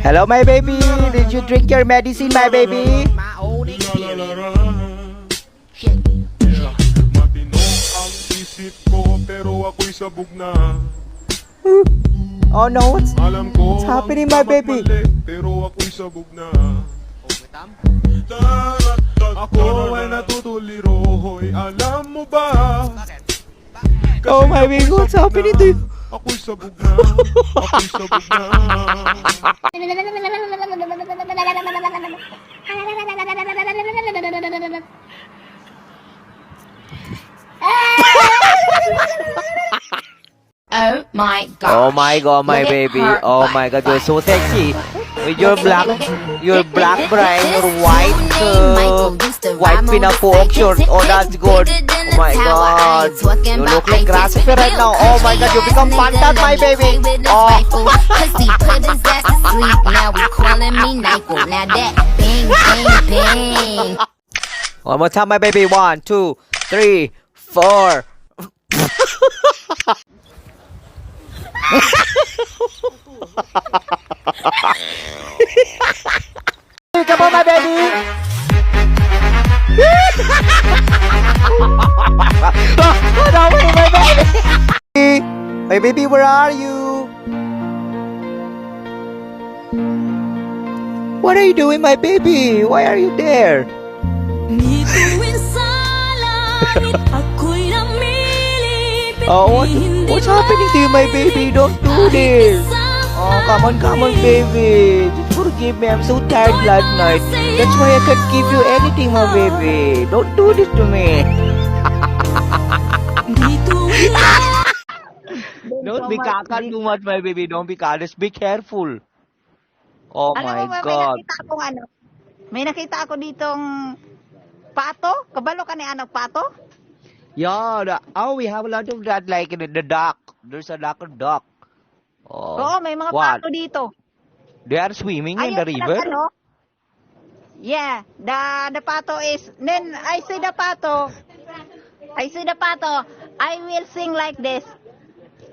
Hello, my baby. Did you drink your medicine, my baby? My old experience. Matino ang isip ko pero ako'y sabog na. Oh no, Alam ko what's happening, ang my baby? mali, pero ako'y sabog na. Ako ay natutuliro, hoy, alam mo ba? Oh my baby, what's happening to you? Ako'y sabog na. Ako'y sabog na. Oh my god. Oh my god, my baby. Oh my god, you're so sexy. With your black brain, your white pinapok shirt. Oh, that's good. Oh my god. You look like grasshopper right now. Oh my god, you become pantat, my baby. Oh. One more time, my baby. 1, 2, 3, 4. Come on, my baby. Oh, no, my baby. My baby, where are you? What are you doing, my baby? Why are you there? Oh, what's happening to you, my baby? Don't do this. Oh, come on, baby. Just forgive me. I'm so tired last night. That's why I can't give you anything, my baby. Don't do this to me. Don't be kaka too much, my baby. Don't be kaka. Just be careful. Oh my God. May nakita ako ditong pato. Kabalo ka ni anak pato? Yeah, we have a lot of that, like in the dock. There's a lot of dock. Oh, Oo, may mga what? pato dito. They are swimming in the Ayun, river? ano? Yeah, the pato is, then I see the pato, I will sing like this.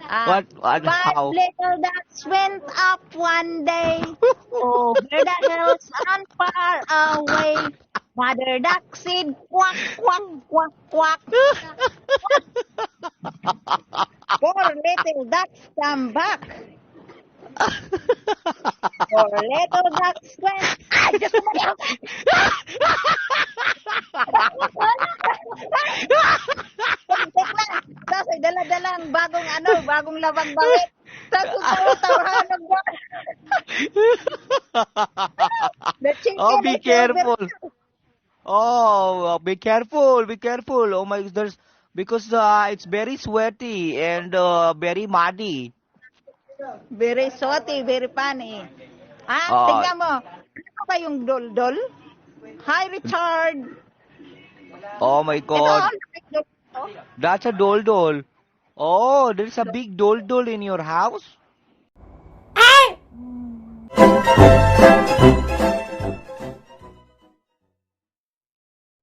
What, Five how? little ducks went up one day over the hills and far away. Mother duck said quack, quack, quack, quack. Four little ducks come back. Four little ducks went. Ay, Diyos ko, mali ako. Tapos ay dala-dalang bagong labang bawit. Tapos tawa-tawahan ng buwan. Oh, be careful. Oh, be careful, be careful. Oh my, because it's very sweaty and very muddy. Very salty, very funny. Oh. Tingnan mo. Ano ba yung dol-dol? Hi, Richard. Oh my God. Ito, That's a dol. Oh, there's a big dol in your house?